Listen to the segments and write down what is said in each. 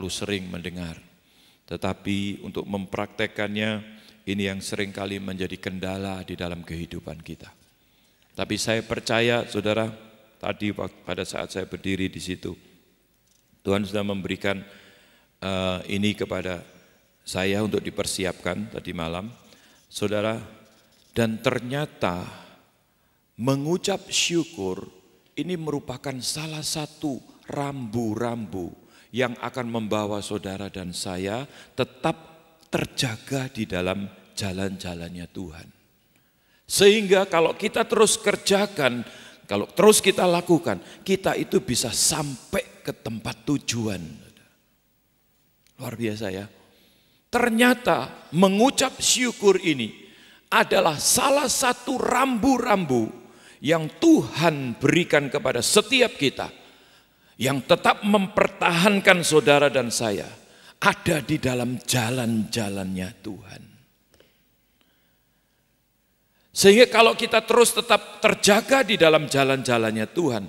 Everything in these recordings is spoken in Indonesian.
terlalu sering mendengar. Tetapi untuk mempraktekkannya, ini yang seringkali menjadi kendala di dalam kehidupan kita. Tapi saya percaya, saudara, tadi pada saat saya berdiri di situ, Tuhan sudah memberikan ini kepada saya untuk dipersiapkan tadi malam, saudara. Dan ternyata mengucap syukur ini merupakan salah satu rambu-rambu yang akan membawa saudara dan saya tetap terjaga di dalam jalan-jalannya Tuhan. Sehingga kalau kita terus kerjakan, kalau terus kita lakukan, kita itu bisa sampai ke tempat tujuan. Luar biasa ya. Ternyata mengucap syukur ini adalah salah satu rambu-rambu yang Tuhan berikan kepada setiap kita, yang tetap mempertahankan saudara dan saya ada di dalam jalan-jalannya Tuhan. Sehingga kalau kita terus tetap terjaga di dalam jalan-jalannya Tuhan,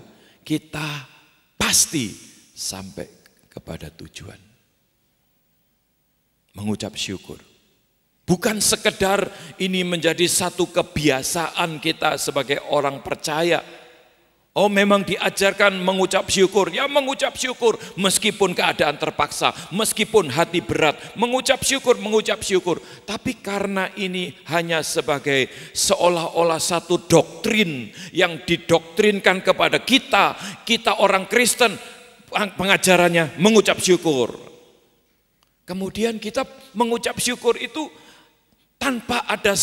kita pasti sampai kepada tujuan. Mengucap syukur. Bukan sekedar ini menjadi satu kebiasaan kita sebagai orang percaya. Oh, memang diajarkan mengucap syukur. Ya, mengucap syukur meskipun keadaan terpaksa, meskipun hati berat, mengucap syukur, mengucap syukur. Tapi karena ini hanya sebagai seolah-olah satu doktrin yang didoktrinkan kepada kita orang Kristen, pengajarannya mengucap syukur. Kemudian kita mengucap syukur itu tanpa ada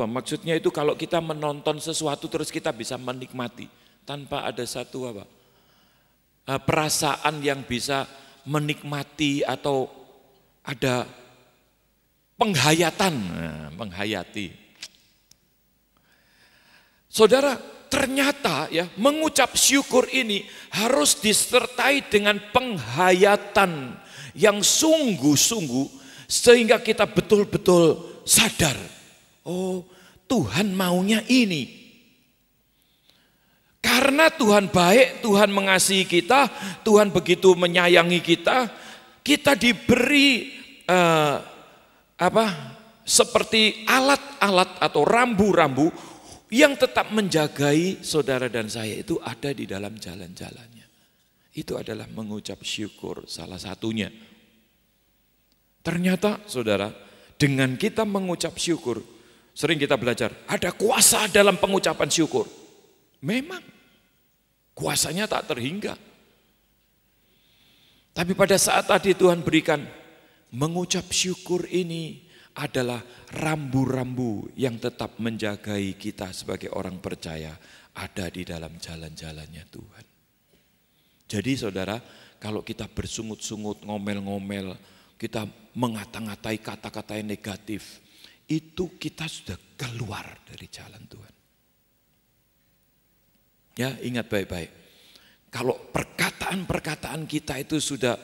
maksudnya itu kalau kita menonton sesuatu terus kita bisa menikmati tanpa ada satu perasaan yang bisa menikmati atau ada penghayatan, menghayati. Saudara, ternyata ya mengucap syukur ini harus disertai dengan penghayatan yang sungguh-sungguh sehingga kita betul-betul sadar, oh Tuhan maunya ini. Karena Tuhan baik, Tuhan mengasihi kita, Tuhan begitu menyayangi kita, kita diberi seperti alat-alat atau rambu-rambu yang tetap menjagai saudara dan saya itu ada di dalam jalan-jalannya. Itu adalah mengucap syukur salah satunya. Ternyata saudara, dengan kita mengucap syukur, sering kita belajar, ada kuasa dalam pengucapan syukur. Memang, kuasanya tak terhingga. Tapi pada saat tadi Tuhan berikan, mengucap syukur ini adalah rambu-rambu yang tetap menjagai kita sebagai orang percaya ada di dalam jalan-jalannya Tuhan. Jadi saudara, kalau kita bersungut-sungut, ngomel-ngomel, kita mengata-ngatai kata-kata yang negatif, itu kita sudah keluar dari jalan Tuhan. Ya, ingat baik-baik. Kalau perkataan-perkataan kita itu sudah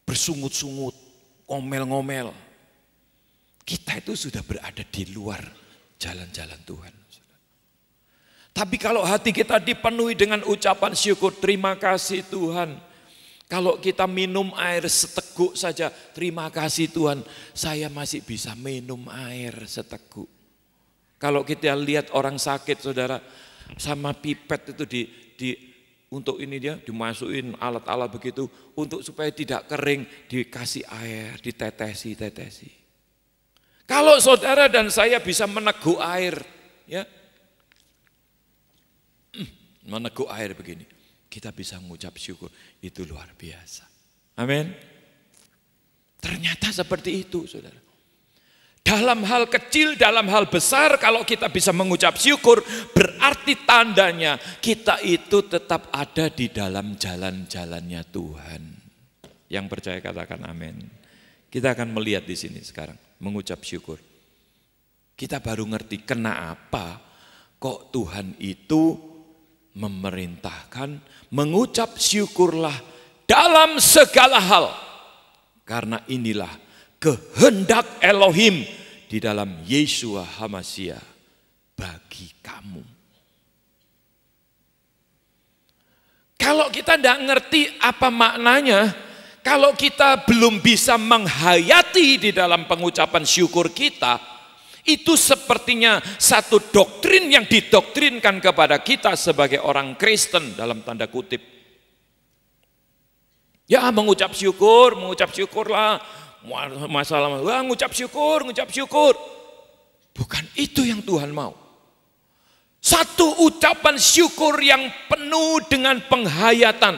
bersungut-sungut, ngomel-ngomel, kita itu sudah berada di luar jalan-jalan Tuhan. Tapi kalau hati kita dipenuhi dengan ucapan syukur, terima kasih Tuhan. Kalau kita minum air seteguk saja, terima kasih Tuhan, saya masih bisa minum air seteguk. Kalau kita lihat orang sakit saudara, sama pipet itu untuk ini dia dimasukin alat-alat begitu, untuk supaya tidak kering, dikasih air, ditetesi. Kalau saudara dan saya bisa meneguk air, ya, meneguk air begini, kita bisa mengucap syukur, itu luar biasa. Amin. Ternyata seperti itu saudara. Dalam hal kecil, dalam hal besar, kalau kita bisa mengucap syukur, berarti tandanya kita itu tetap ada di dalam jalan-jalannya Tuhan. Yang percaya katakan amin. Kita akan melihat di sini sekarang, mengucap syukur. Kita baru ngerti kenapa kok Tuhan itu memerintahkan mengucap syukurlah dalam segala hal. Karena inilah kehendak Elohim di dalam Yeshua HaMashiach bagi kamu. Kalau kita tidak ngerti apa maknanya, kalau kita belum bisa menghayati di dalam pengucapan syukur kita, itu sepertinya satu doktrin yang didoktrinkan kepada kita sebagai orang Kristen dalam tanda kutip. Ya mengucap syukurlah. Masalah, ngucap syukur. Bukan itu yang Tuhan mau. Satu ucapan syukur yang penuh dengan penghayatan.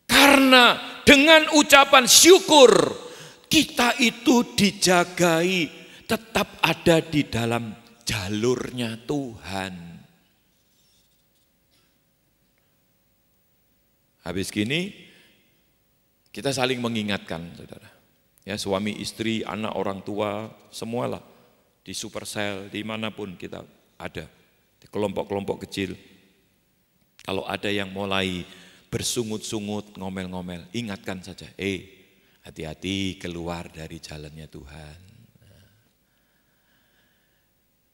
Karena dengan ucapan syukur, kita itu dijagai, tetap ada di dalam jalurnya Tuhan. Habis gini, kita saling mengingatkan, saudara. Ya, suami, istri, anak, orang tua, semualah. Di Supercell, dimanapun kita ada. Di kelompok-kelompok kecil. Kalau ada yang mulai bersungut-sungut, ngomel-ngomel, ingatkan saja. Hati-hati keluar dari jalannya Tuhan.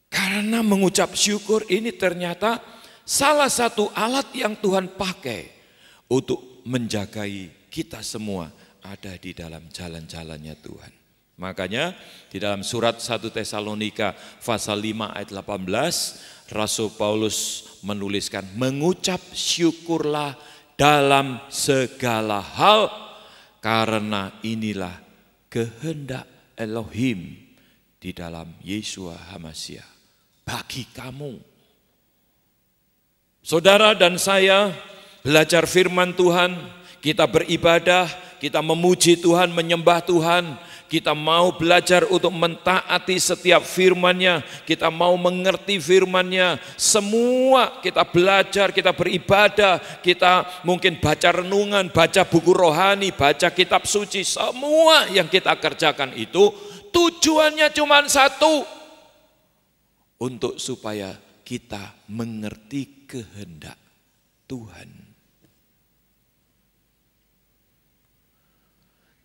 Karena mengucap syukur ini ternyata salah satu alat yang Tuhan pakai untuk menjagai kita semua ada di dalam jalan-jalannya Tuhan. Makanya di dalam surat 1 Tesalonika pasal 5 ayat 18, Rasul Paulus menuliskan, mengucap syukurlah dalam segala hal, karena inilah kehendak Elohim di dalam Yeshua HaMashiach bagi kamu. Saudara dan saya belajar firman Tuhan, kita beribadah, kita memuji Tuhan, menyembah Tuhan. Kita mau belajar untuk mentaati setiap firman-Nya, kita mau mengerti firman-Nya. Semua kita belajar, kita beribadah, kita mungkin baca renungan, baca buku rohani, baca kitab suci. Semua yang kita kerjakan itu tujuannya cuma satu, untuk supaya kita mengerti kehendak Tuhan.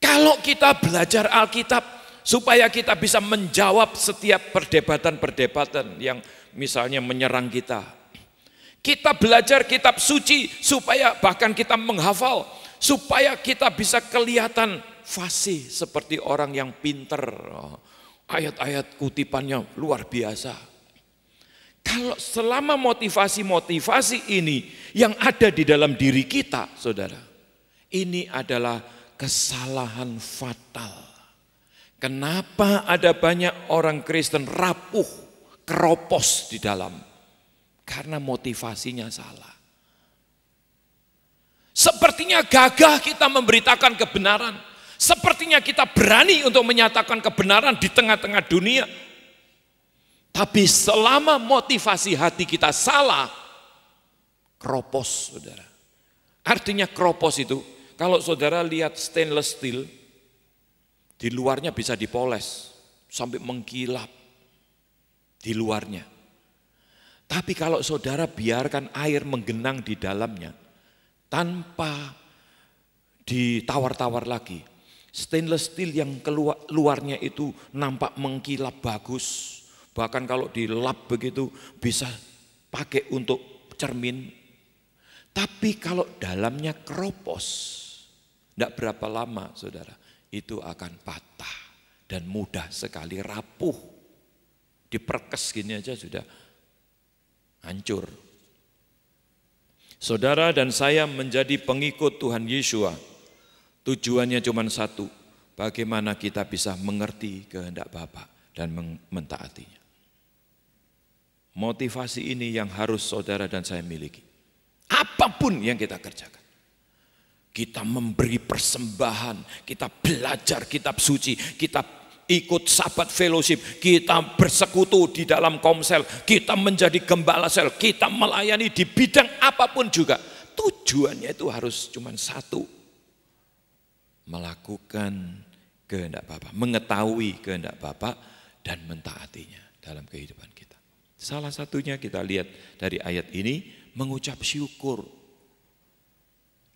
Kalau kita belajar Alkitab supaya kita bisa menjawab setiap perdebatan-perdebatan yang misalnya menyerang kita. Kita belajar kitab suci supaya bahkan kita menghafal, supaya kita bisa kelihatan fasih seperti orang yang pinter. Ayat-ayat kutipannya luar biasa. Kalau selama motivasi-motivasi ini yang ada di dalam diri kita, saudara, ini adalah kesalahan fatal. Kenapa ada banyak orang Kristen rapuh, keropos di dalam? Karena motivasinya salah. Sepertinya gagah kita memberitakan kebenaran. Sepertinya kita berani untuk menyatakan kebenaran di tengah-tengah dunia. Tapi selama motivasi hati kita salah, keropos, saudara. Artinya keropos itu, kalau saudara lihat stainless steel, di luarnya bisa dipoles sampai mengkilap di luarnya. Tapi kalau saudara biarkan air menggenang di dalamnya, tanpa ditawar-tawar lagi, stainless steel yang luarnya itu nampak mengkilap bagus. Bahkan kalau dilap begitu bisa pakai untuk cermin. Tapi kalau dalamnya keropos, tidak berapa lama saudara, itu akan patah dan mudah sekali rapuh. Diperkes gini aja sudah hancur. Saudara dan saya menjadi pengikut Tuhan Yeshua, tujuannya cuma satu, bagaimana kita bisa mengerti kehendak Bapa dan mentaatinya. Motivasi ini yang harus saudara dan saya miliki. Apapun yang kita kerjakan. Kita memberi persembahan, kita belajar kitab suci, kita ikut sahabat fellowship, kita bersekutu di dalam komsel, kita menjadi gembala sel, kita melayani di bidang apapun juga. Tujuannya itu harus cuma satu, melakukan kehendak Bapa, mengetahui kehendak Bapa dan mentaatinya dalam kehidupan kita. Salah satunya kita lihat dari ayat ini, mengucap syukur.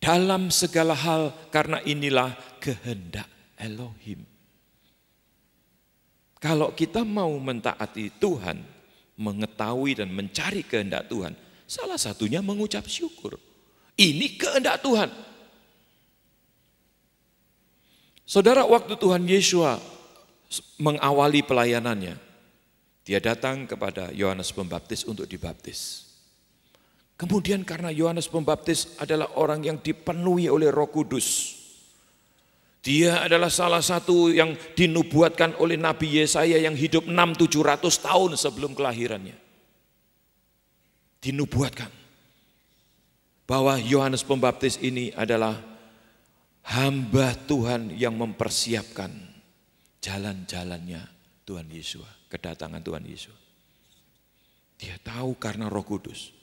Dalam segala hal, karena inilah kehendak Elohim. Kalau kita mau mentaati Tuhan, mengetahui dan mencari kehendak Tuhan, salah satunya mengucap syukur. Ini kehendak Tuhan. Saudara, waktu Tuhan Yesus mengawali pelayanannya, dia datang kepada Yohanes Pembaptis untuk dibaptis. Kemudian karena Yohanes Pembaptis adalah orang yang dipenuhi oleh Roh Kudus, dia adalah salah satu yang dinubuatkan oleh Nabi Yesaya yang hidup 600-700 tahun sebelum kelahirannya. Dinubuatkan bahwa Yohanes Pembaptis ini adalah hamba Tuhan yang mempersiapkan jalan-jalannya Tuhan Yesus, kedatangan Tuhan Yesus. Dia tahu karena Roh Kudus.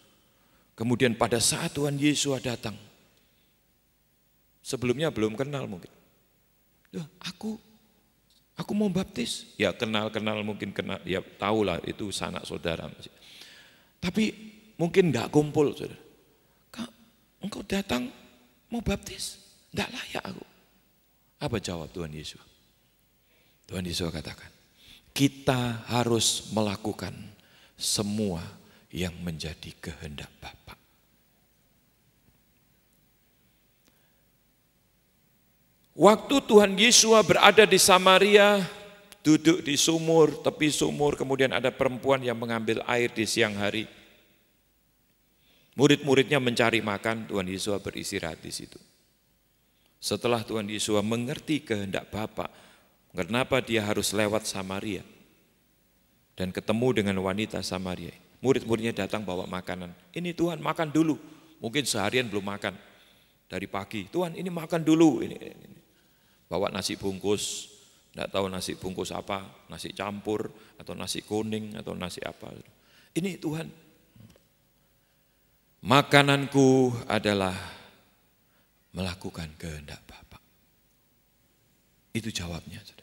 Kemudian pada saat Tuhan Yesus datang, sebelumnya belum kenal mungkin. Aku mau baptis, ya kenal mungkin kenal, ya tahulah itu sanak saudara. Tapi mungkin enggak kumpul, saudara. Kak, engkau datang mau baptis, enggak layak aku. Apa jawab Tuhan Yesus? Tuhan Yesus katakan, kita harus melakukan semua yang menjadi kehendak Bapa. Waktu Tuhan Yesus berada di Samaria, duduk di sumur, tepi sumur, kemudian ada perempuan yang mengambil air di siang hari. Murid-muridnya mencari makan, Tuhan Yesus beristirahat di situ. Setelah Tuhan Yesus mengerti kehendak Bapa, kenapa dia harus lewat Samaria dan ketemu dengan wanita Samaria. Murid-muridnya datang bawa makanan. Ini Tuhan makan dulu. Mungkin seharian belum makan. Dari pagi, Tuhan ini makan dulu. Ini. Bawa nasi bungkus. Tidak tahu nasi bungkus apa. Nasi campur atau nasi kuning atau nasi apa. Ini Tuhan. Makananku adalah melakukan kehendak Bapa. Itu jawabnya, saudara.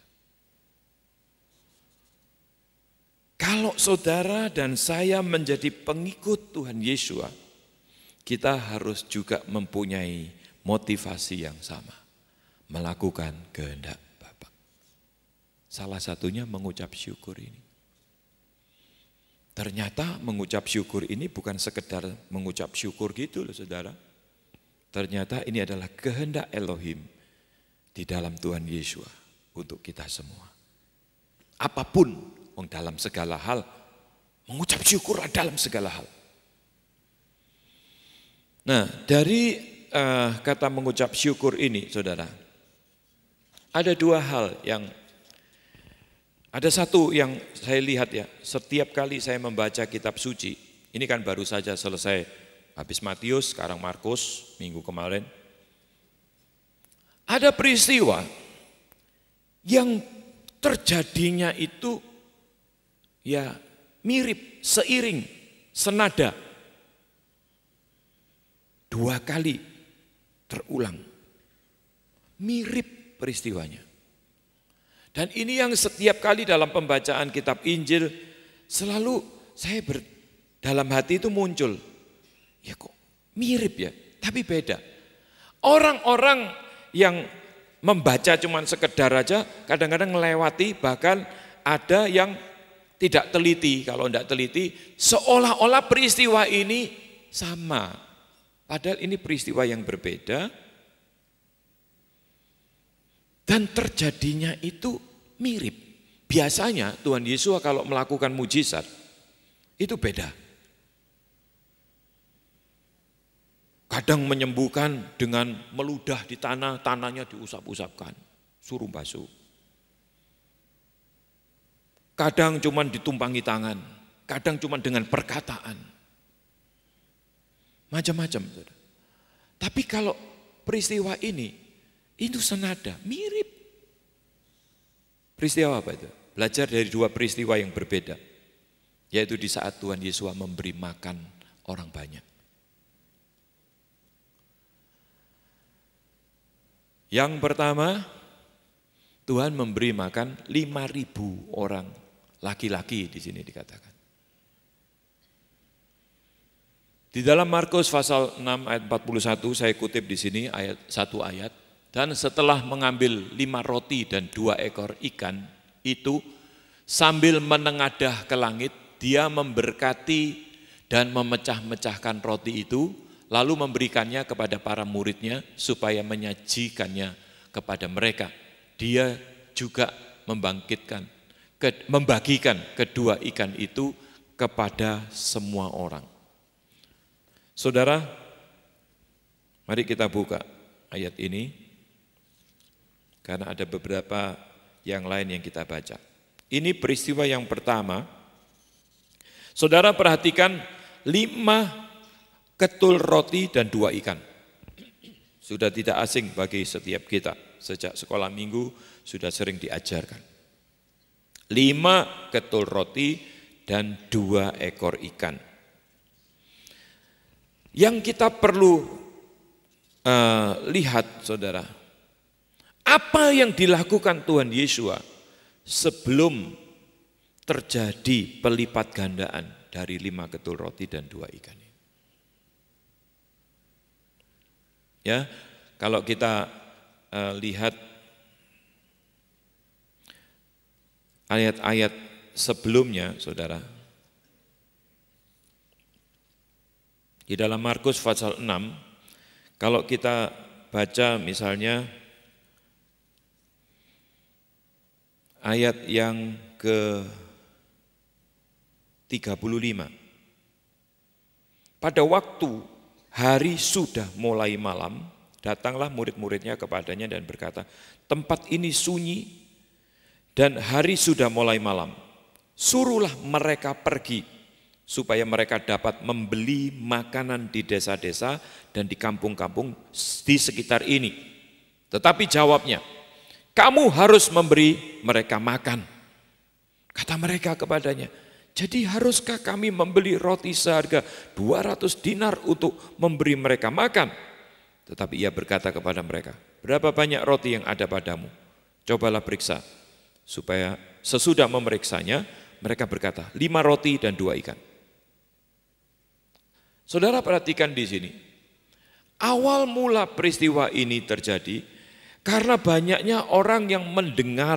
Kalau saudara dan saya menjadi pengikut Tuhan Yesus, kita harus juga mempunyai motivasi yang sama, melakukan kehendak Bapa. Salah satunya mengucap syukur ini. Ternyata mengucap syukur ini bukan sekedar mengucap syukur gitu loh, saudara. Ternyata ini adalah kehendak Elohim di dalam Tuhan Yesus untuk kita semua. Apapun, dalam segala hal, mengucap syukurlah dalam segala hal. Nah, dari kata mengucap syukur ini, saudara, ada dua hal yang, ada satu yang saya lihat ya, setiap kali saya membaca kitab suci, ini kan baru saja selesai, habis Matius, sekarang Markus, minggu kemarin, ada peristiwa yang terjadinya itu ya mirip, seiring, senada. Dua kali terulang. Mirip peristiwanya. Dan ini yang setiap kali dalam pembacaan kitab Injil selalu saya dalam hati itu muncul. Ya kok mirip ya, tapi beda. Orang-orang yang membaca cuman sekedar aja kadang-kadang melewati, bahkan ada yang tidak teliti. Kalau tidak teliti, seolah-olah peristiwa ini sama. Padahal ini peristiwa yang berbeda. Dan terjadinya itu mirip. Biasanya Tuhan Yesus kalau melakukan mujizat, itu beda. Kadang menyembuhkan dengan meludah di tanah, tanahnya diusap-usapkan, suruh basuh. Kadang cuma ditumpangi tangan, kadang cuma dengan perkataan. Macam-macam. Tapi kalau peristiwa ini, itu senada, mirip. Peristiwa apa itu? Belajar dari dua peristiwa yang berbeda. Yaitu di saat Tuhan Yesus memberi makan orang banyak. Yang pertama, Tuhan memberi makan 5.000 orang. Laki-laki di sini dikatakan. Di dalam Markus pasal 6 ayat 41 saya kutip di sini satu ayat. Dan setelah mengambil 5 roti dan 2 ekor ikan itu sambil menengadah ke langit dia memberkati dan memecah-mecahkan roti itu, lalu memberikannya kepada para muridnya supaya menyajikannya kepada mereka. Dia juga membagikan kedua ikan itu kepada semua orang. Saudara, mari kita buka ayat ini, karena ada beberapa yang lain yang kita baca. Ini peristiwa yang pertama. Saudara perhatikan 5 ketul roti dan 2 ikan. Sudah tidak asing bagi setiap kita. Sejak sekolah minggu sudah sering diajarkan. 5 ketul roti dan 2 ekor ikan. Yang kita perlu lihat, saudara, apa yang dilakukan Tuhan Yesus sebelum terjadi pelipat gandaan dari 5 ketul roti dan 2 ikan ini. Ya, kalau kita lihat ayat-ayat sebelumnya, saudara, di dalam Markus pasal 6, kalau kita baca misalnya ayat yang ke-35. Pada waktu hari sudah mulai malam, datanglah murid-muridnya kepadanya dan berkata, tempat ini sunyi dan hari sudah mulai malam. Suruhlah mereka pergi supaya mereka dapat membeli makanan di desa-desa dan di kampung-kampung di sekitar ini. Tetapi jawabnya, kamu harus memberi mereka makan. Kata mereka kepadanya, jadi haruskah kami membeli roti seharga 200 dinar untuk memberi mereka makan? Tetapi ia berkata kepada mereka, berapa banyak roti yang ada padamu? Cobalah periksa. Supaya sesudah memeriksanya, mereka berkata, 5 roti dan 2 ikan. Saudara perhatikan di sini, awal mula peristiwa ini terjadi karena banyaknya orang yang mendengar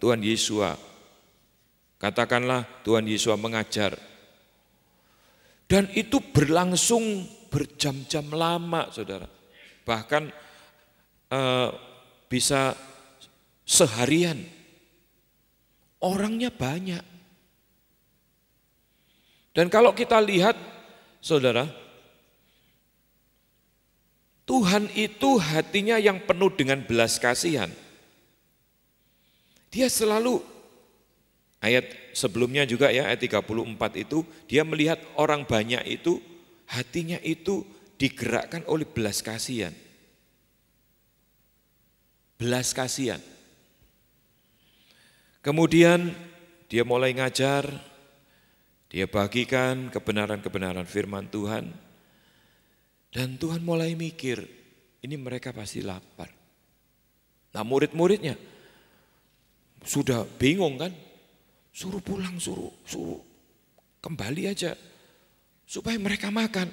Tuhan Yesus, katakanlah Tuhan Yesus mengajar. Dan itu berlangsung berjam-jam lama, saudara. Bahkan bisa seharian. Orangnya banyak. Dan kalau kita lihat, saudara, Tuhan itu hatinya yang penuh dengan belas kasihan. Dia selalu, ayat sebelumnya juga ya, ayat 34 itu, dia melihat orang banyak itu, hatinya itu digerakkan oleh belas kasihan. Belas kasihan. Kemudian dia mulai ngajar, dia bagikan kebenaran-kebenaran firman Tuhan. Dan Tuhan mulai mikir, ini mereka pasti lapar. Nah murid-muridnya sudah bingung kan, suruh pulang, suruh kembali aja, supaya mereka makan.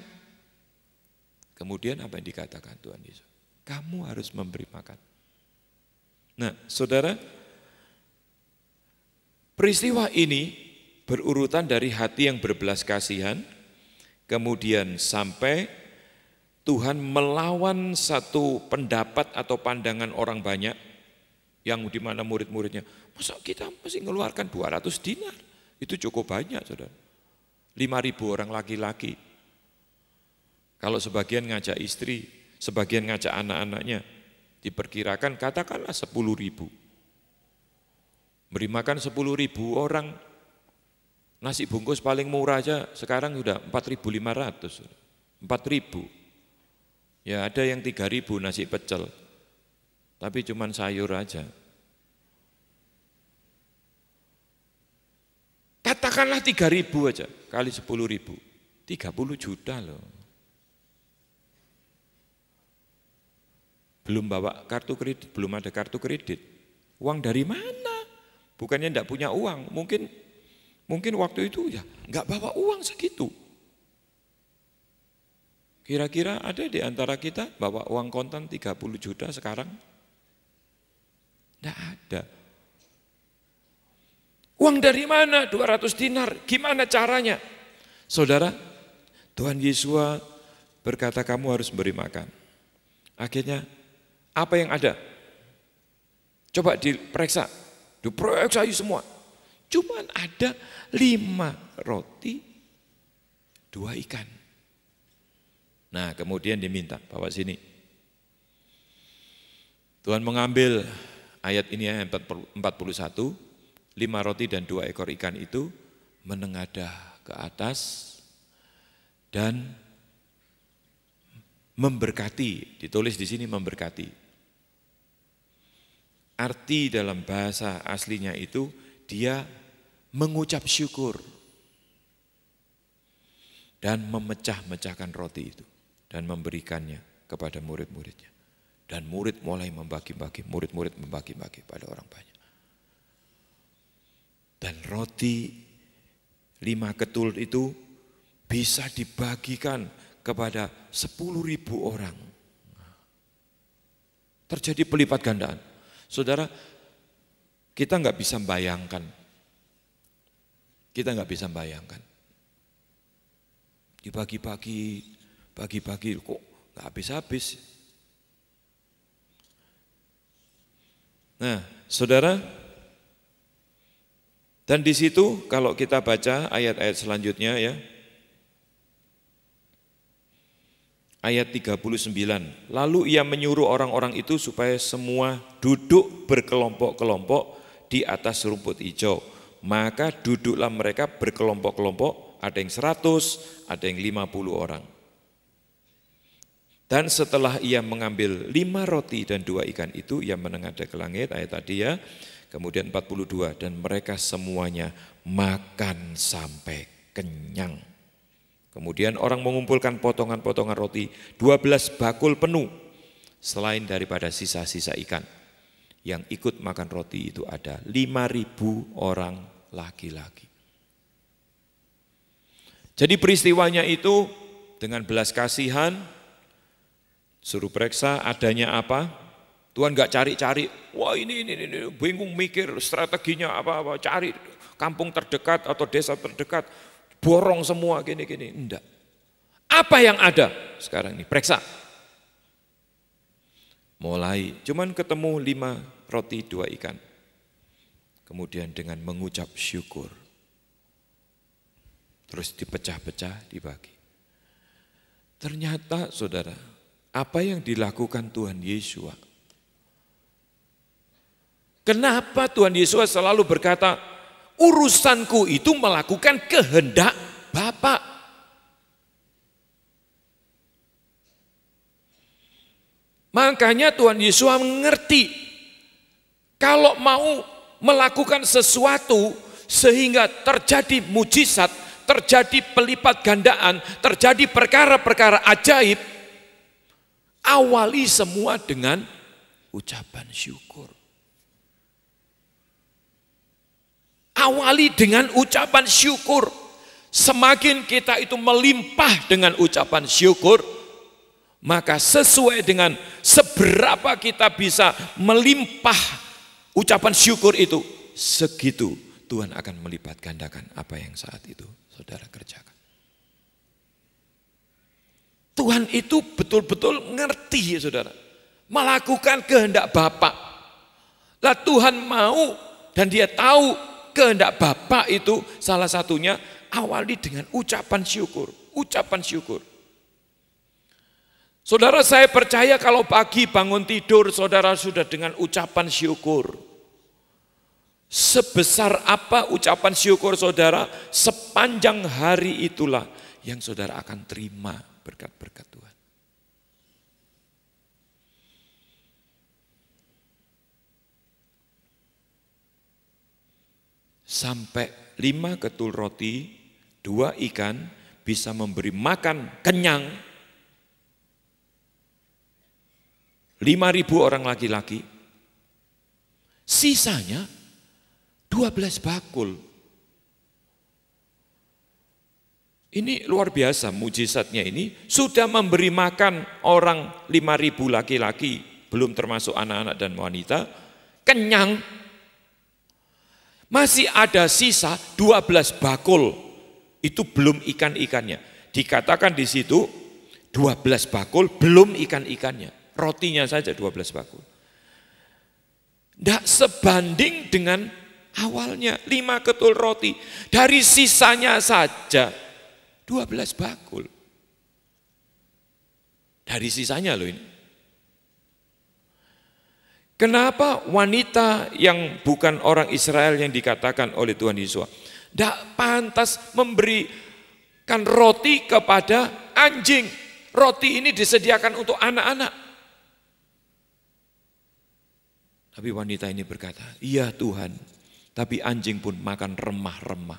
Kemudian apa yang dikatakan Tuhan Yesus? Kamu harus memberi makan. Nah saudara, peristiwa ini berurutan dari hati yang berbelas kasihan, kemudian sampai Tuhan melawan satu pendapat atau pandangan orang banyak yang di mana murid-muridnya, masa kita mesti mengeluarkan 200 dinar? Itu cukup banyak, saudara. 5.000 orang laki-laki. Kalau sebagian ngajak istri, sebagian ngajak anak-anaknya, diperkirakan katakanlah 10.000. Beri makan 10.000 orang, nasi bungkus paling murah aja sekarang sudah 4.500, 4.000. Ya ada yang 3.000 nasi pecel, tapi cuman sayur aja. Katakanlah 3.000 aja, kali 10.000, 30 juta loh. Belum bawa kartu kredit, belum ada kartu kredit. Uang dari mana? Bukannya enggak punya uang, mungkin waktu itu ya enggak bawa uang segitu. Kira-kira ada di antara kita bawa uang kontan 30 juta sekarang? Tidak ada. Uang dari mana? 200 dinar. Gimana caranya? Saudara, Tuhan Yesus berkata kamu harus beri makan. Akhirnya apa yang ada? Coba diperiksa. Diperiksa semua. Cuman ada 5 roti, 2 ikan. Nah, kemudian diminta, bawa sini. Tuhan mengambil ayat ini ayat 41, 5 roti dan 2 ekor ikan itu menengadah ke atas dan memberkati, ditulis di sini memberkati. Arti dalam bahasa aslinya itu dia mengucap syukur dan memecah-mecahkan roti itu dan memberikannya kepada murid-muridnya. Dan murid mulai membagi-bagi, murid-murid membagi-bagi pada orang banyak. Dan roti 5 ketul itu bisa dibagikan kepada 10.000 orang. Terjadi pelipat gandaan. Saudara, kita nggak bisa bayangkan. Kita nggak bisa bayangkan. Dibagi-bagi, bagi-bagi kok nggak habis-habis. Nah, saudara, dan di situ kalau kita baca ayat-ayat selanjutnya ya, ayat 39, lalu ia menyuruh orang-orang itu supaya semua duduk berkelompok-kelompok di atas rumput hijau. Maka duduklah mereka berkelompok-kelompok, ada yang 100, ada yang 50 orang. Dan setelah ia mengambil 5 roti dan 2 ikan itu, ia menengadah ke langit, ayat tadi ya, kemudian 42, dan mereka semuanya makan sampai kenyang. Kemudian orang mengumpulkan potongan-potongan roti, 12 bakul penuh, selain daripada sisa-sisa ikan. Yang ikut makan roti itu ada 5.000 orang laki-laki. Jadi peristiwanya itu dengan belas kasihan, suruh periksa adanya apa, Tuhan nggak cari-cari, wah ini bingung mikir strateginya apa, cari kampung terdekat atau desa terdekat, borong semua gini-gini, enggak. Apa yang ada sekarang ini, periksa. Mulai, cuman ketemu 5 roti 2 ikan. Kemudian dengan mengucap syukur, terus dipecah-pecah, dibagi. Ternyata saudara, apa yang dilakukan Tuhan Yesus? Kenapa Tuhan Yesus selalu berkata, urusanku itu melakukan kehendak Bapa. Makanya Tuhan Yesus mengerti, kalau mau melakukan sesuatu sehingga terjadi mujizat, terjadi pelipat gandaan, terjadi perkara-perkara ajaib, awali semua dengan ucapan syukur. Awali dengan ucapan syukur. Semakin kita itu melimpah dengan ucapan syukur, maka sesuai dengan seberapa kita bisa melimpah ucapan syukur itu, segitu Tuhan akan melipat gandakan apa yang saat itu saudara kerjakan. Tuhan itu betul-betul ngerti ya saudara, melakukan kehendak Bapa. Lah Tuhan mau dan dia tahu kehendak Bapa itu salah satunya awali dengan ucapan syukur, ucapan syukur. Saudara, saya percaya kalau pagi bangun tidur saudara sudah dengan ucapan syukur. Sebesar apa ucapan syukur saudara, sepanjang hari itulah yang saudara akan terima berkat-berkat Tuhan. Sampai 5 ketul roti, 2 ikan bisa memberi makan kenyang 5.000 orang laki-laki. Sisanya 12 bakul. Ini luar biasa mujizatnya ini, sudah memberi makan orang 5.000 laki-laki, belum termasuk anak-anak dan wanita, kenyang. Masih ada sisa 12 bakul. Itu belum ikan-ikannya. Dikatakan di situ 12 bakul belum ikan-ikannya. Rotinya saja 12 bakul. Tidak sebanding dengan awalnya 5 ketul roti. Dari sisanya saja 12 bakul. Dari sisanya loh ini. Kenapa wanita yang bukan orang Israel yang dikatakan oleh Tuhan Yesus tidak pantas memberikan roti kepada anjing? Roti ini disediakan untuk anak-anak. Tapi wanita ini berkata, iya Tuhan, tapi anjing pun makan remah-remah.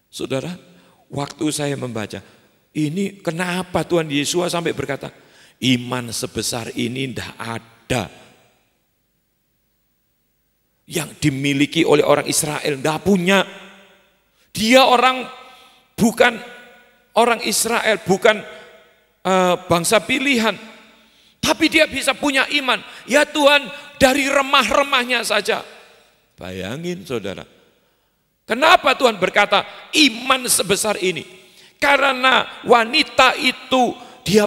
Saudara, waktu saya membaca, ini kenapa Tuhan Yesus sampai berkata, iman sebesar ini tidak ada yang dimiliki oleh orang Israel, tidak punya. Dia bukan orang Israel, bukan bangsa pilihan, tapi dia bisa punya iman. Ya Tuhan, dari remah-remahnya saja. Bayangin saudara, kenapa Tuhan berkata iman sebesar ini? Karena wanita itu dia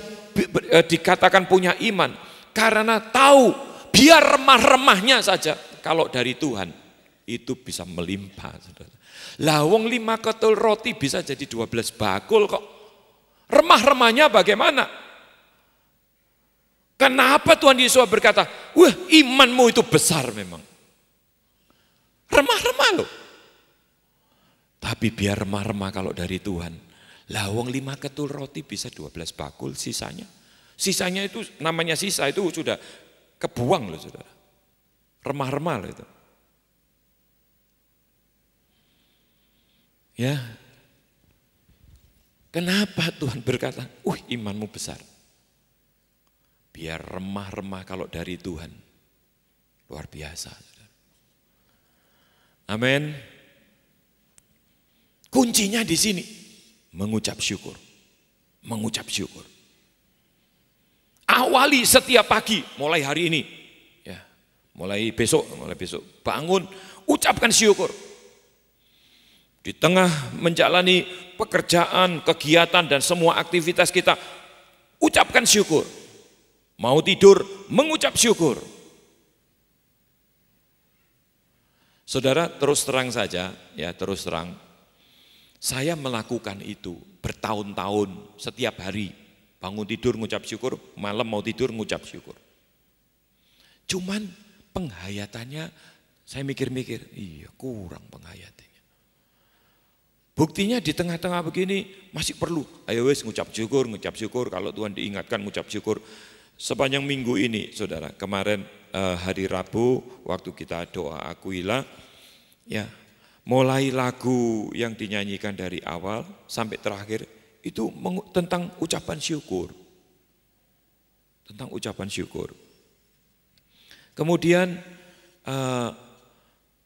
dikatakan punya iman, karena tahu biar remah-remahnya saja. Kalau dari Tuhan itu bisa melimpah. Lawang 5 ketul roti bisa jadi 12 bakul kok. Remah-remahnya bagaimana? Kenapa Tuhan Yesus berkata, wah imanmu itu besar memang. Remah-remah loh. Tapi biar remah-remah kalau dari Tuhan. Lawang 5 ketul roti bisa 12 bakul sisanya. Sisanya itu namanya sisa itu sudah kebuang loh saudara. Remah-remah loh itu. Ya. Kenapa Tuhan berkata, imanmu besar. Biar remah-remah kalau dari Tuhan. Luar biasa. Amin. Kuncinya di sini. Mengucap syukur. Mengucap syukur. Awali setiap pagi, mulai hari ini. Mulai besok bangun, ucapkan syukur. Di tengah menjalani pekerjaan, kegiatan dan semua aktivitas kita, ucapkan syukur. Mau tidur, mengucap syukur. Saudara, terus terang saja, ya terus terang. Saya melakukan itu bertahun-tahun, setiap hari. Bangun tidur, ngucap syukur, malam mau tidur, ngucap syukur. Cuman penghayatannya, saya mikir-mikir, iya kurang penghayatannya. Buktinya di tengah-tengah begini masih perlu, ayo wes ngucap syukur, kalau Tuhan diingatkan ngucap syukur. Sepanjang minggu ini saudara, kemarin hari Rabu waktu kita doa Aquila, ya mulai lagu yang dinyanyikan dari awal sampai terakhir itu tentang ucapan syukur. Tentang ucapan syukur. Kemudian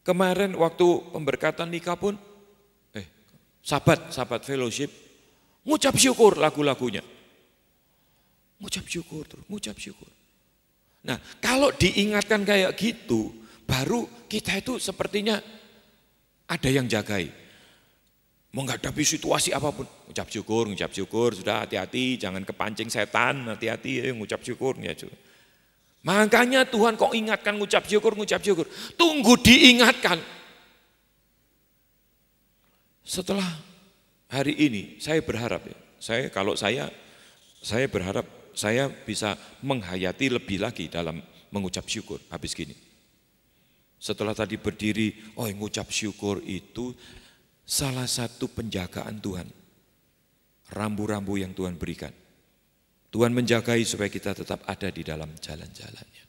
kemarin waktu pemberkatan nikah pun, sahabat fellowship, ngucap syukur lagu-lagunya. Ngucap syukur terus, ngucap syukur. Nah kalau diingatkan kayak gitu, baru kita itu sepertinya ada yang jagai. Menghadapi situasi apapun, ngucap syukur, sudah hati-hati, jangan kepancing setan, hati-hati, ngucap syukur, ya syukur. Makanya Tuhan kok ingatkan ngucap syukur. Tunggu diingatkan. Setelah hari ini saya berharap ya, saya berharap saya bisa menghayati lebih lagi dalam mengucap syukur habis gini. Setelah tadi berdiri, ngucap syukur itu salah satu penjagaan Tuhan. Rambu-rambu yang Tuhan berikan. Tuhan menjagai supaya kita tetap ada di dalam jalan-jalannya.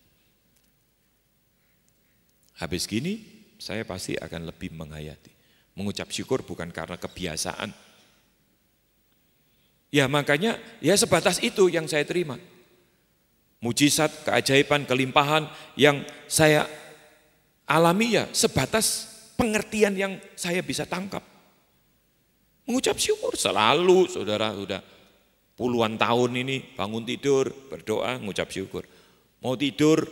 Habis gini, saya pasti akan lebih menghayati. Mengucap syukur bukan karena kebiasaan. Ya makanya, ya sebatas itu yang saya terima. Mujizat, keajaiban, kelimpahan yang saya alami ya sebatas pengertian yang saya bisa tangkap. Mengucap syukur selalu, saudara, sudah puluhan tahun ini bangun tidur, berdoa, ngucap syukur. Mau tidur,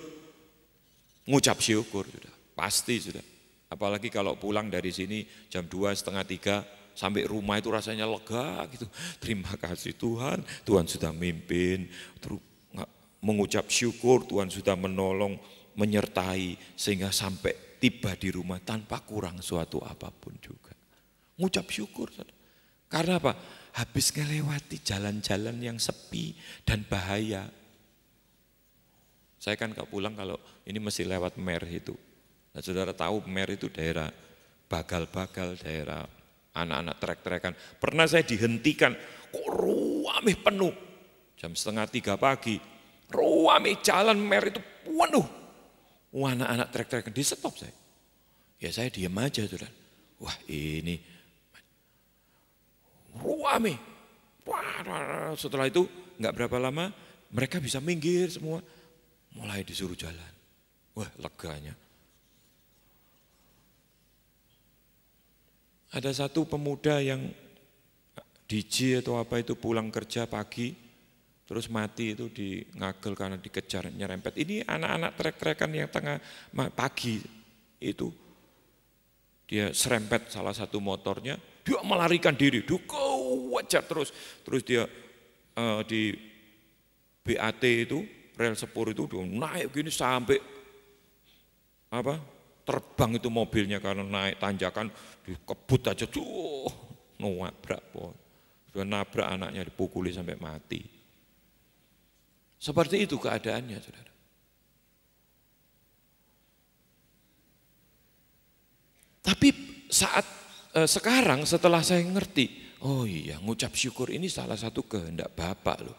ngucap syukur, sudah pasti sudah. Apalagi kalau pulang dari sini jam 2, setengah 3, sampai rumah itu rasanya lega gitu. Terima kasih Tuhan, Tuhan sudah mimpin, terus mengucap syukur Tuhan sudah menolong, menyertai, sehingga sampai tiba di rumah tanpa kurang suatu apapun juga. Mengucap syukur. Karena apa? Habis ngelewati jalan-jalan yang sepi dan bahaya. Saya kan pulang kalau ini mesti lewat Mer itu. Nah, saudara tahu Mer itu daerah bagal-bagal, daerah anak-anak trek-trekan. Pernah saya dihentikan, kok ruamih penuh. Jam setengah 3 pagi, ruamih jalan Mer itu penuh. Anak-anak trek-trekan, di stop saya. Ya saya diam aja, saudara. Wah ini ruamih. Wah, setelah itu nggak berapa lama mereka bisa minggir semua. Mulai disuruh jalan. Wah, leganya. Ada satu pemuda yang DJ atau apa itu pulang kerja pagi, terus mati itu di ngagel karena dikejar nyerempet. Ini anak-anak trek-trekan yang tengah pagi itu, dia serempet salah satu motornya, dia melarikan diri, dia kewajar terus dia di BAT itu, rel sepur itu dia naik gini sampai terbang itu mobilnya karena naik tanjakan, dikebut aja tuh nabrak, sudah nabrak anaknya, dipukuli sampai mati. Seperti itu keadaannya, saudara. Tapi saat sekarang setelah saya ngerti, oh iya, ngucap syukur ini salah satu kehendak Bapa loh.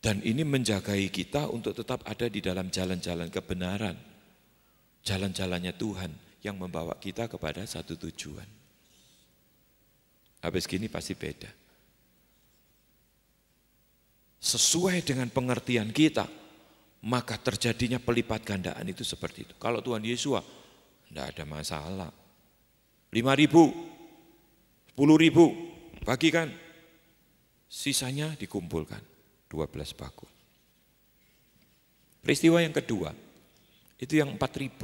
Dan ini menjagai kita untuk tetap ada di dalam jalan-jalan kebenaran. Jalan-jalannya Tuhan yang membawa kita kepada satu tujuan. Habis gini pasti beda. Sesuai dengan pengertian kita, maka terjadinya pelipat gandaan itu seperti itu. Kalau Tuhan Yesus, tidak ada masalah. 5.000, 10.000, bagikan. Sisanya dikumpulkan. 12 bakul. Peristiwa yang kedua, itu yang 4.000.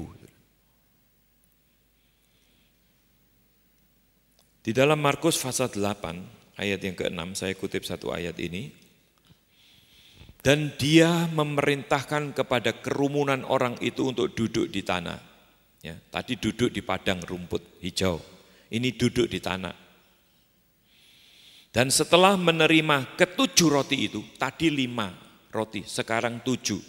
Di dalam Markus pasal 8, ayat yang ke-6, saya kutip satu ayat ini. Dan dia memerintahkan kepada kerumunan orang itu untuk duduk di tanah. Ya, tadi duduk di padang rumput hijau, ini duduk di tanah. Dan setelah menerima ke-7 roti itu, tadi 5 roti, sekarang 7.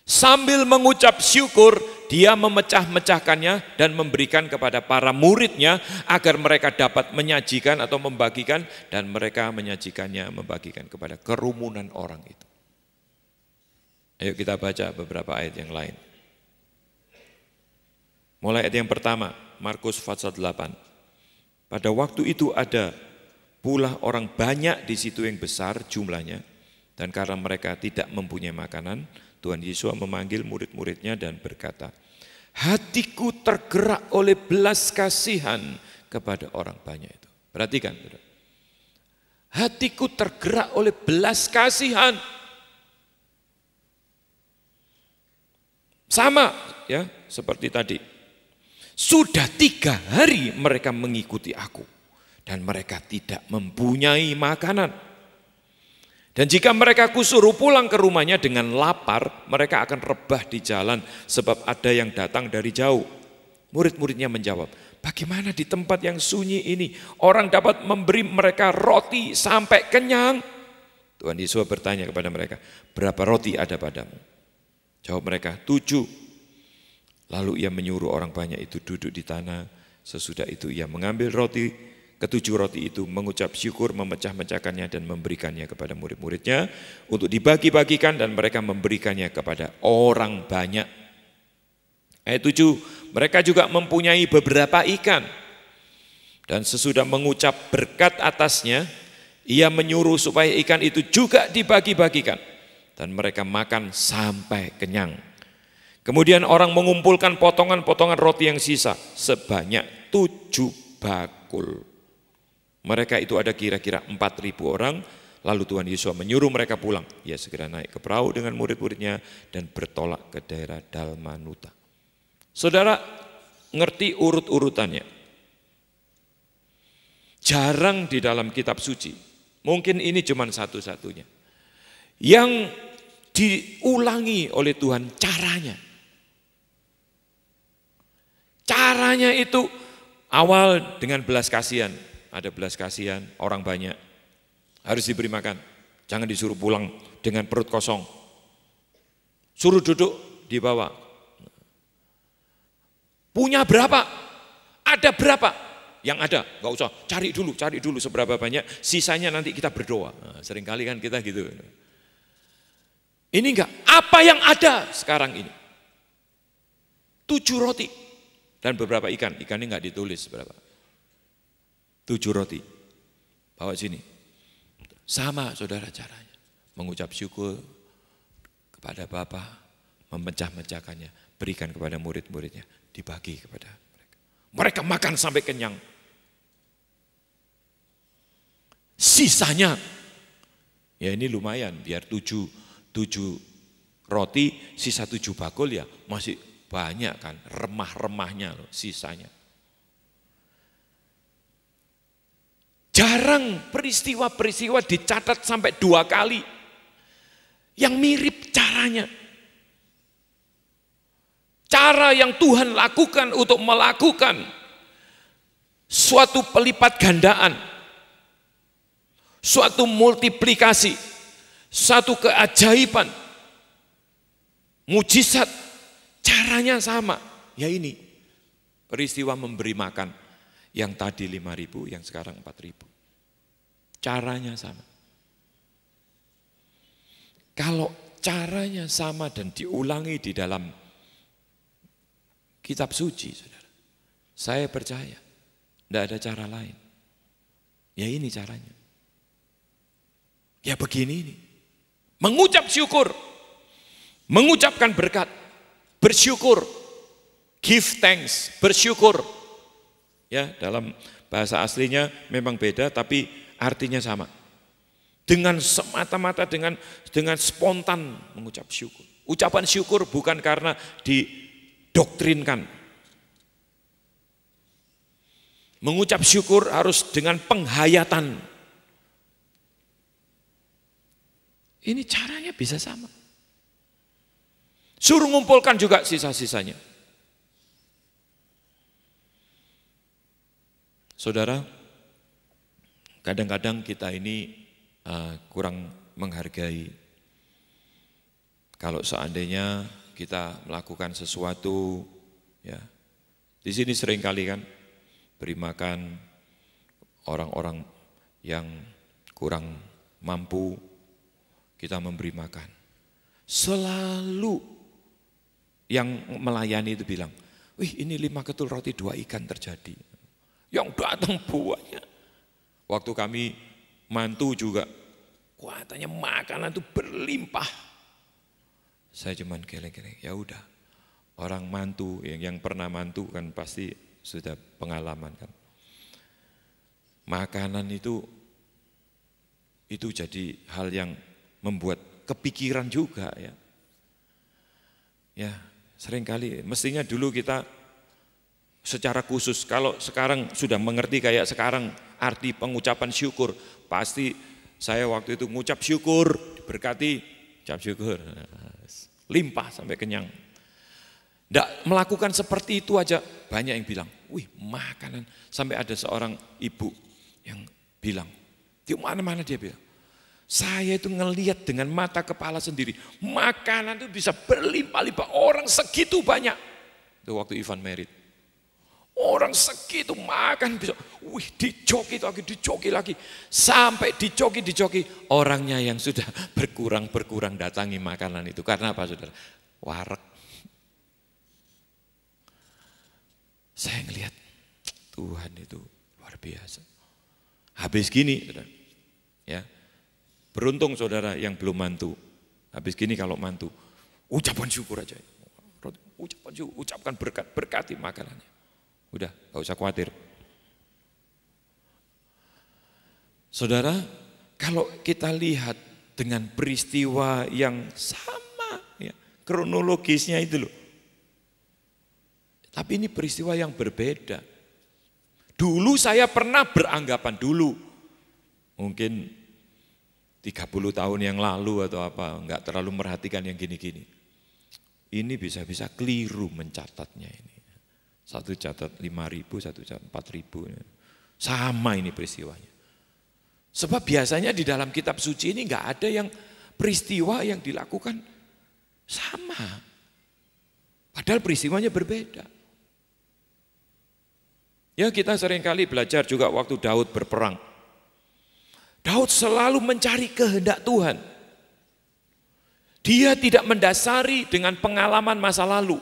Sambil mengucap syukur, dia memecah-mecahkannya dan memberikan kepada para muridnya agar mereka dapat menyajikan atau membagikan, dan mereka menyajikannya, membagikan kepada kerumunan orang itu. Ayo kita baca beberapa ayat yang lain. Mulai ayat yang pertama, Markus pasal 8. Pada waktu itu ada pula orang banyak di situ yang besar jumlahnya, dan karena mereka tidak mempunyai makanan, Tuhan Yesus memanggil murid-muridnya dan berkata, hatiku tergerak oleh belas kasihan kepada orang banyak itu. Perhatikan, hatiku tergerak oleh belas kasihan. Sama ya seperti tadi. Sudah 3 hari mereka mengikuti aku, dan mereka tidak mempunyai makanan. Dan jika mereka kusuruh pulang ke rumahnya dengan lapar, mereka akan rebah di jalan sebab ada yang datang dari jauh. Murid-muridnya menjawab, bagaimana di tempat yang sunyi ini orang dapat memberi mereka roti sampai kenyang? Tuhan Yesus bertanya kepada mereka, berapa roti ada padamu? Jawab mereka, 7. Lalu ia menyuruh orang banyak itu duduk di tanah. Sesudah itu ia mengambil roti, ke-7 roti itu, mengucap syukur, memecah-mecahkannya dan memberikannya kepada murid-muridnya untuk dibagi-bagikan, dan mereka memberikannya kepada orang banyak. Ayat 7, mereka juga mempunyai beberapa ikan. Dan sesudah mengucap berkat atasnya, ia menyuruh supaya ikan itu juga dibagi-bagikan. Dan mereka makan sampai kenyang. Kemudian orang mengumpulkan potongan-potongan roti yang sisa sebanyak 7 bakul. Mereka itu ada kira-kira 4.000 orang, lalu Tuhan Yesus menyuruh mereka pulang. Ia segera naik ke perahu dengan murid-muridnya dan bertolak ke daerah Dalmanuta. Saudara, ngerti urut-urutannya. Jarang di dalam kitab suci, mungkin ini cuma satu-satunya, yang diulangi oleh Tuhan caranya. Caranya itu awal dengan belas kasihan. Ada belas kasihan, orang banyak, harus diberi makan. Jangan disuruh pulang dengan perut kosong. Suruh duduk di bawah. Punya berapa? Ada berapa? Yang ada, nggak usah, cari dulu seberapa banyak, sisanya nanti kita berdoa. Nah, seringkali kan kita gitu. Ini enggak, apa yang ada sekarang ini? 7 roti dan beberapa ikan, ikannya enggak ditulis berapa. 7 roti, bawa sini. Sama saudara caranya, mengucap syukur kepada Bapa, memecah-mecahkannya, berikan kepada murid-muridnya, dibagi kepada mereka. Mereka makan sampai kenyang. Sisanya, ya ini lumayan, biar 7 roti, sisa 7 bakul ya masih banyak kan, remah-remahnya loh, sisanya. Jarang peristiwa-peristiwa dicatat sampai 2 kali yang mirip caranya. Cara yang Tuhan lakukan untuk melakukan suatu pelipat gandaan, suatu multiplikasi, satu keajaiban, mujizat, caranya sama. Ya ini, peristiwa memberi makan, yang tadi 5.000, yang sekarang 4.000. Caranya sama. Kalau caranya sama dan diulangi di dalam kitab suci, saudara, saya percaya tidak ada cara lain. Ya ini caranya. Ya begini ini, mengucap syukur, mengucapkan berkat, bersyukur, give thanks, bersyukur. Ya, dalam bahasa aslinya memang beda tapi artinya sama. Dengan semata-mata, dengan spontan mengucap syukur. Ucapan syukur bukan karena didoktrinkan. Mengucap syukur harus dengan penghayatan. Ini caranya bisa sama. Suruh ngumpulkan juga sisa-sisanya. Saudara, kadang-kadang kita ini kurang menghargai. Kalau seandainya kita melakukan sesuatu, ya, di sini seringkali kan beri makan orang-orang yang kurang mampu, kita memberi makan. Selalu yang melayani itu bilang, wih ini 5 ketul roti 2 ikan terjadi. Yang datang banyak. Waktu kami mantu juga, katanya makanan itu berlimpah. Saya cuman geleng-geleng, ya udah. Orang mantu, yang pernah mantu kan pasti sudah pengalaman kan. Makanan itu jadi hal yang membuat kepikiran juga ya. Ya, seringkali mestinya dulu kita secara khusus, kalau sekarang sudah mengerti kayak sekarang arti pengucapan syukur, pasti saya waktu itu ngucap syukur, diberkati, ucap syukur, limpah sampai kenyang. Nggak melakukan seperti itu aja banyak yang bilang, wih makanan, sampai ada seorang ibu yang bilang, di mana-mana dia bilang, saya itu ngelihat dengan mata kepala sendiri, makanan itu bisa berlimpah-limpah, orang segitu banyak. Itu waktu Ivan merit. Orang segitu makan bisa, wih dijoki lagi, sampai dijoki, orangnya yang sudah berkurang datangi makanan itu. Karena apa saudara? Wareg. Saya ngelihat Tuhan itu luar biasa. Habis gini, saudara, ya. Beruntung saudara yang belum mantu. Habis gini kalau mantu, ucapan syukur aja. Ucapan syukur, ucapkan berkat, berkati makanannya. Udah, gak usah khawatir. Saudara, kalau kita lihat dengan peristiwa yang sama, ya, kronologisnya itu loh. Tapi ini peristiwa yang berbeda. Dulu saya pernah beranggapan mungkin 30 tahun yang lalu atau apa, enggak terlalu merhatikan yang gini-gini. Ini bisa-bisa keliru mencatatnya ini. Satu catat 5.000, satu catat 4.000. Sama ini peristiwanya. Sebab biasanya di dalam kitab suci ini enggak ada yang peristiwa yang dilakukan sama. Padahal peristiwanya berbeda. Ya, kita seringkali belajar juga waktu Daud berperang. Daud selalu mencari kehendak Tuhan. Dia tidak mendasari dengan pengalaman masa lalu.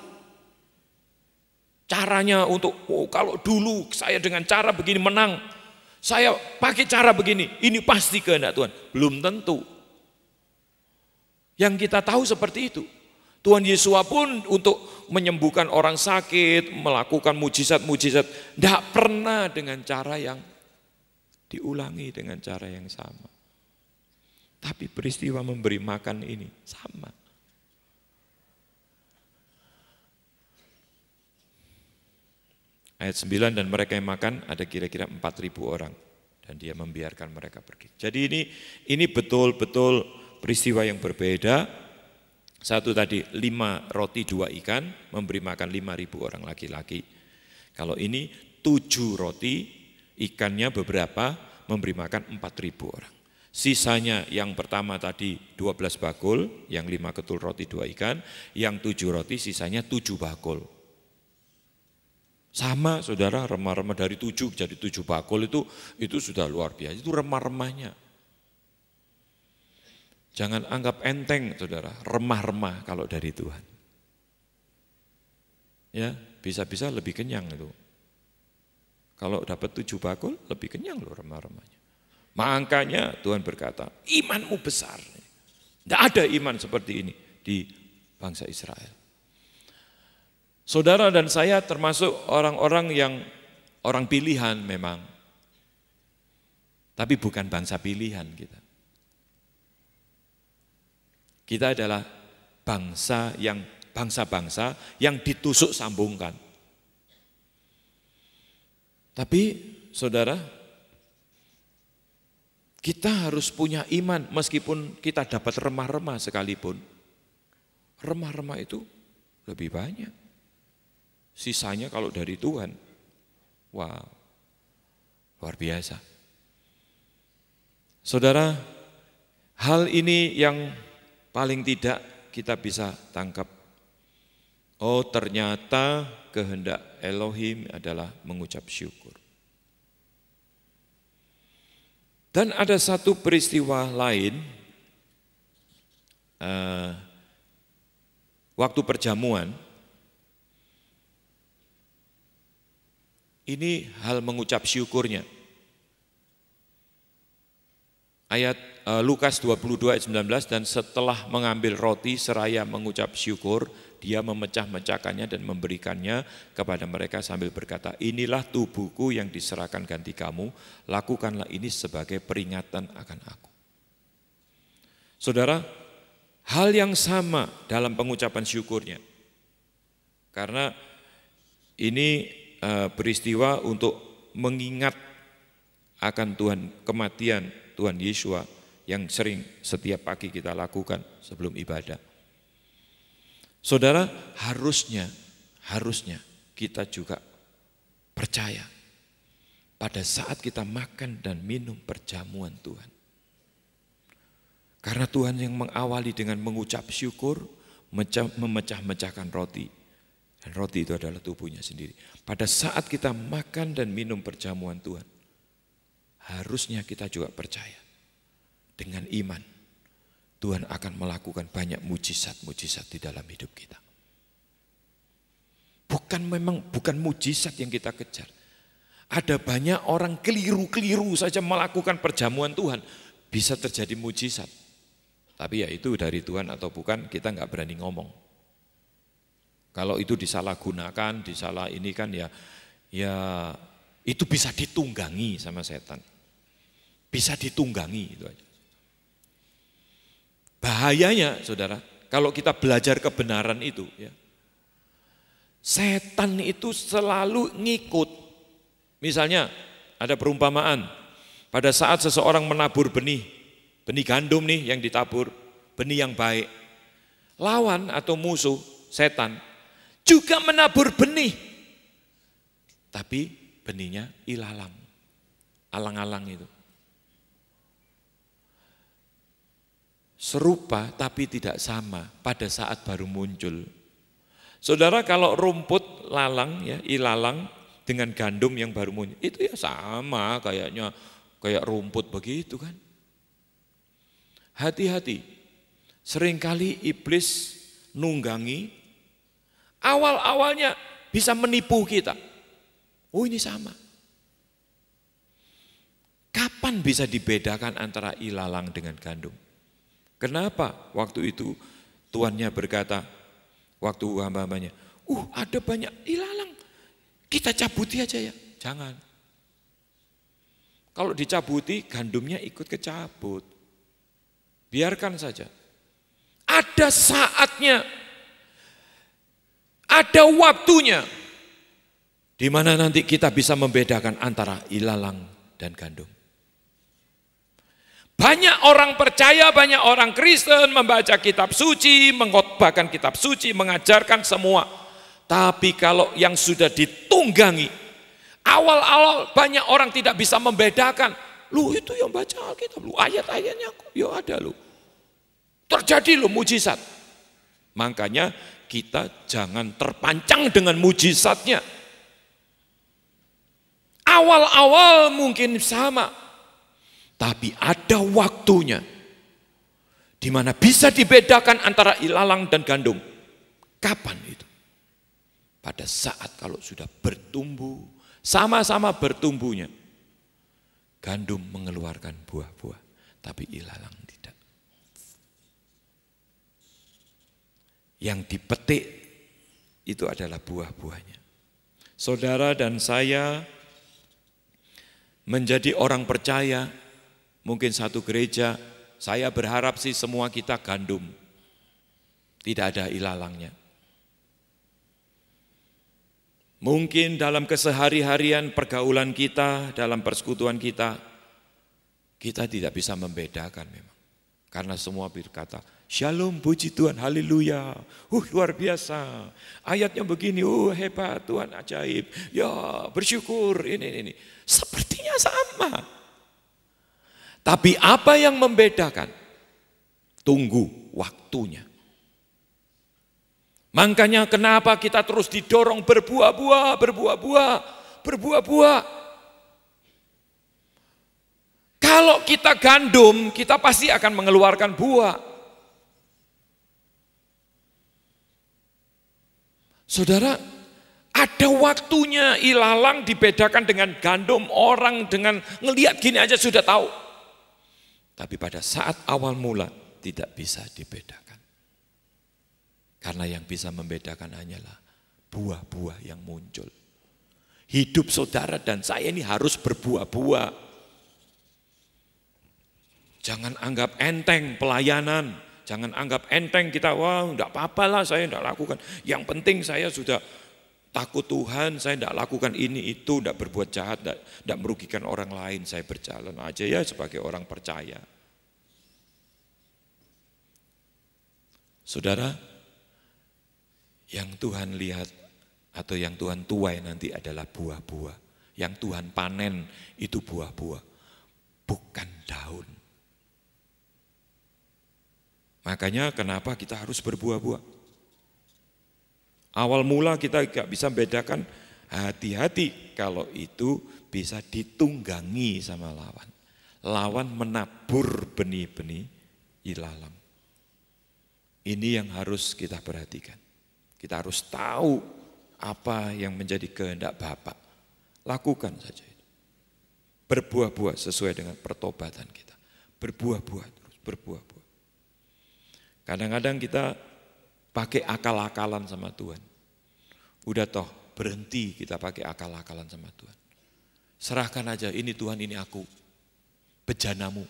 Caranya untuk, kalau dulu saya dengan cara begini menang, saya pakai cara begini, ini pasti kehendak Tuhan. Belum tentu. Yang kita tahu seperti itu. Tuhan Yesus pun untuk menyembuhkan orang sakit, melakukan mujizat-mujizat, tidak pernah dengan cara yang diulangi dengan cara yang sama. Tapi peristiwa memberi makan ini sama. Ayat 9, dan mereka yang makan ada kira-kira 4.000 orang. Dan dia membiarkan mereka pergi. Jadi ini betul-betul peristiwa yang berbeda. Satu tadi 5 roti 2 ikan memberi makan 5.000 orang laki-laki. Kalau ini 7 roti, ikannya beberapa memberi makan 4.000 orang. Sisanya yang pertama tadi 12 bakul, yang 5 ketul roti 2 ikan, yang 7 roti sisanya 7 bakul. Sama saudara, remah-remah dari 7 jadi 7 bakul itu sudah luar biasa, itu remah-remahnya. Jangan anggap enteng saudara, remah-remah kalau dari Tuhan. Ya, bisa-bisa lebih kenyang itu. Kalau dapat 7 bakul, lebih kenyang loh remah-remahnya. Makanya Tuhan berkata, imanmu besar. Tidak ada iman seperti ini di bangsa Israel. Saudara dan saya termasuk orang-orang yang orang pilihan memang. Tapi bukan bangsa pilihan kita. Kita adalah bangsa yang ditusuk sambungkan. Tapi saudara, kita harus punya iman meskipun kita dapat remah-remah sekalipun. Remah-remah itu lebih banyak. Sisanya kalau dari Tuhan, wow, luar biasa. Saudara, hal ini yang paling tidak kita bisa tangkap. Oh, ternyata kehendak Elohim adalah mengucap syukur. Dan ada satu peristiwa lain, waktu perjamuan, ini hal mengucap syukurnya. Ayat Lukas 22 ayat 19, dan setelah mengambil roti seraya mengucap syukur, dia memecah-mecahkannya dan memberikannya kepada mereka sambil berkata, inilah tubuhku yang diserahkan ganti kamu, lakukanlah ini sebagai peringatan akan aku. Saudara, hal yang sama dalam pengucapan syukurnya. Karena ini peristiwa untuk mengingat akan Tuhan, kematian Tuhan Yesus yang sering setiap pagi kita lakukan sebelum ibadah. Saudara, harusnya kita juga percaya pada saat kita makan dan minum perjamuan Tuhan. Karena Tuhan yang mengawali dengan mengucap syukur, memecah-mecahkan roti. Dan roti itu adalah tubuhnya sendiri. Pada saat kita makan dan minum perjamuan Tuhan, harusnya kita juga percaya dengan iman Tuhan akan melakukan banyak mujizat-mujizat di dalam hidup kita. Bukan mujizat yang kita kejar. Ada banyak orang keliru-keliru saja melakukan perjamuan Tuhan, bisa terjadi mujizat. Tapi ya itu dari Tuhan atau bukan, kita nggak berani ngomong. Kalau itu disalahgunakan, ini kan ya itu bisa ditunggangi sama setan. Bisa ditunggangi itu aja. Bahayanya saudara, kalau kita belajar kebenaran itu ya, Setan itu selalu ngikut. Misalnya ada perumpamaan, pada saat seseorang menabur benih gandum nih yang ditabur, benih yang baik. Lawan atau musuh, setan, juga menabur benih. Tapi benihnya ilalang, alang-alang itu. Serupa tapi tidak sama pada saat baru muncul. Saudara, kalau rumput lalang ya, ilalang dengan gandum yang baru muncul, itu ya sama kayaknya kayak rumput begitu kan. Hati-hati, seringkali iblis nunggangi, awal-awalnya bisa menipu kita. Oh ini sama. Kapan bisa dibedakan antara ilalang dengan gandum? Kenapa waktu itu tuannya berkata, waktu hamba-hambanya, ada banyak ilalang, kita cabuti aja ya. Jangan. Kalau dicabuti, gandumnya ikut kecabut. Biarkan saja. Ada saatnya, ada waktunya, di mana nanti kita bisa membedakan antara ilalang dan gandum. Banyak orang percaya, banyak orang Kristen membaca kitab suci, mengkhotbahkan kitab suci, mengajarkan semua. Tapi kalau yang sudah ditunggangi, awal-awal banyak orang tidak bisa membedakan. Lu itu yang baca Alkitab, lu ayat-ayatnya ya ada lu. Terjadi lu mujizat. Makanya kita jangan terpancang dengan mujizatnya. Awal-awal mungkin sama. Tapi ada waktunya di mana bisa dibedakan antara ilalang dan gandum. Kapan itu? Pada saat kalau sudah bertumbuh, sama-sama bertumbuhnya. Gandum mengeluarkan buah-buah, tapi ilalang tidak. Yang dipetik itu adalah buah-buahnya. Saudara dan saya menjadi orang percaya, mungkin satu gereja, saya berharap sih semua kita gandum. Tidak ada ilalangnya. Mungkin dalam kesehari-harian pergaulan kita, dalam persekutuan kita tidak bisa membedakan memang. Karena semua berkata, Shalom, puji Tuhan, haleluya. Luar biasa. Ayatnya begini, hebat Tuhan, ajaib. Ya, bersyukur, ini. Sepertinya sama. Tapi apa yang membedakan? Tunggu waktunya. Makanya kenapa kita terus didorong berbuah-buah. Kalau kita gandum, kita pasti akan mengeluarkan buah. Saudara, ada waktunya ilalang dibedakan dengan gandum, orang dengan ngelihat gini aja sudah tahu. Tapi pada saat awal mula tidak bisa dibedakan. Karena yang bisa membedakan hanyalah buah-buah yang muncul. Hidup saudara dan saya ini harus berbuah-buah. Jangan anggap enteng pelayanan. Jangan anggap enteng kita, enggak apa-apa lah saya enggak lakukan. Yang penting saya sudah takut Tuhan, saya enggak lakukan ini itu, enggak berbuat jahat, enggak merugikan orang lain, saya berjalan aja ya sebagai orang percaya. Saudara, yang Tuhan lihat atau yang Tuhan tuai nanti adalah buah-buah. Yang Tuhan panen itu buah-buah, bukan daun. Makanya kenapa kita harus berbuah-buah? Awal mula kita gak bisa bedakan, hati-hati kalau itu bisa ditunggangi sama lawan. Lawan menabur benih-benih ilalang. Ini yang harus kita perhatikan. Kita harus tahu apa yang menjadi kehendak Bapa. Lakukan saja itu. Berbuah-buah sesuai dengan pertobatan kita. Berbuah-buah terus, berbuah-buah. Kadang-kadang kita pakai akal-akalan sama Tuhan. Udah toh berhenti kita pakai akal-akalan sama Tuhan. Serahkan aja, ini Tuhan, ini aku. Bejanamu.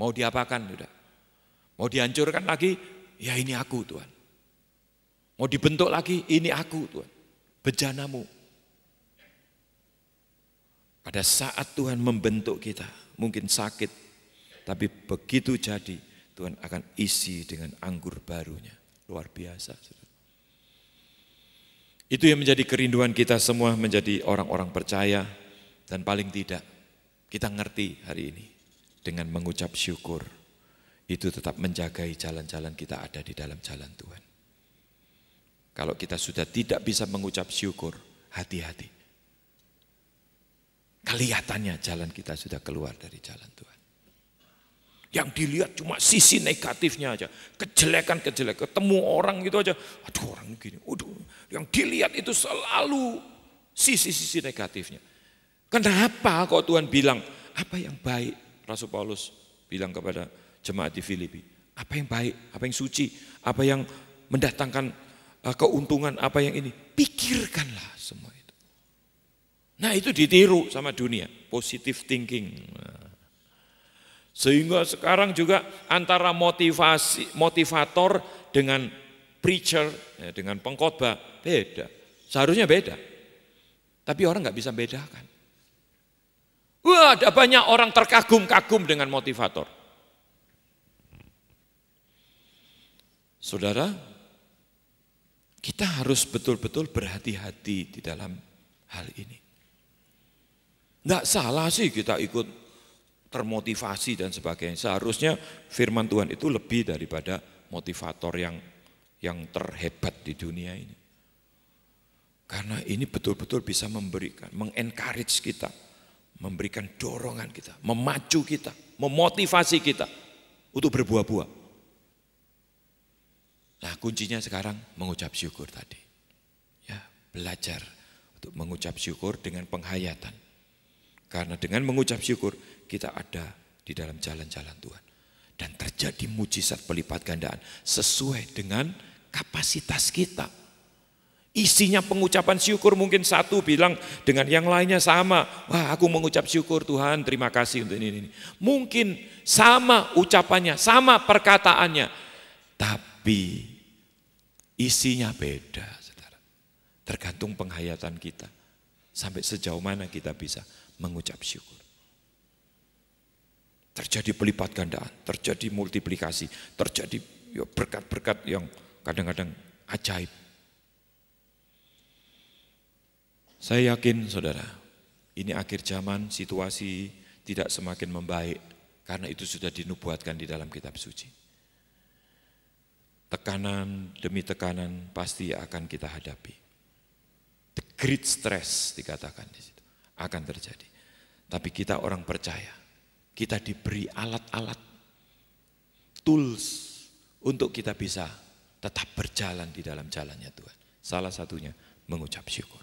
Mau diapakan udah. Mau dihancurkan lagi, ya ini aku Tuhan. Mau dibentuk lagi, ini aku Tuhan. bejanamu. Pada saat Tuhan membentuk kita, mungkin sakit, tapi begitu jadi, Tuhan akan isi dengan anggur barunya. Luar biasa. Itu yang menjadi kerinduan kita semua menjadi orang-orang percaya. Dan paling tidak, kita ngerti hari ini dengan mengucap syukur. Itu tetap menjagai jalan-jalan kita ada di dalam jalan Tuhan. Kalau kita sudah tidak bisa mengucap syukur, hati-hati. Kelihatannya jalan kita sudah keluar dari jalan Tuhan. Yang dilihat cuma sisi negatifnya aja. Kejelekan-kejelekan. Ketemu orang gitu aja. Aduh orang gini. Aduh, yang dilihat itu selalu sisi-sisi negatifnya. Kenapa kok Tuhan bilang, apa yang baik? Rasul Paulus bilang kepada jemaat di Filipi. Apa yang baik, apa yang suci, apa yang mendatangkan keuntungan, apa yang ini. Pikirkanlah semua itu. Nah itu ditiru sama dunia, positive thinking. Sehingga sekarang juga antara motivator dengan preacher, dengan pengkhotbah beda. Seharusnya beda, tapi orang nggak bisa bedakan. Wah, ada banyak orang terkagum-kagum dengan motivator. Saudara, kita harus betul-betul berhati-hati di dalam hal ini. Enggak salah sih kita ikut termotivasi dan sebagainya. Seharusnya firman Tuhan itu lebih daripada motivator yang terhebat di dunia ini. Karena ini betul-betul bisa memberikan, mengencourage kita, memberikan dorongan kita, memacu kita, memotivasi kita untuk berbuah-buah. Nah kuncinya sekarang mengucap syukur tadi. Ya, belajar untuk mengucap syukur dengan penghayatan. Karena dengan mengucap syukur kita ada di dalam jalan-jalan Tuhan. Dan terjadi mujizat pelipat gandaan sesuai dengan kapasitas kita. Isinya pengucapan syukur mungkin satu bilang dengan yang lainnya sama. Wah aku mengucap syukur Tuhan terima kasih untuk ini. Mungkin sama ucapannya, sama perkataannya. Tapi isinya beda. Saudara. Tergantung penghayatan kita. Sampai sejauh mana kita bisa mengucap syukur. Terjadi pelipat gandaan, terjadi multiplikasi, terjadi berkat-berkat yang kadang-kadang ajaib. Saya yakin saudara, ini akhir zaman situasi tidak semakin membaik karena itu sudah dinubuatkan di dalam kitab suci. Tekanan demi tekanan pasti akan kita hadapi. The great stress dikatakan di situ akan terjadi. Tapi kita orang percaya, kita diberi alat-alat, tools untuk kita bisa tetap berjalan di dalam jalannya Tuhan. Salah satunya mengucap syukur.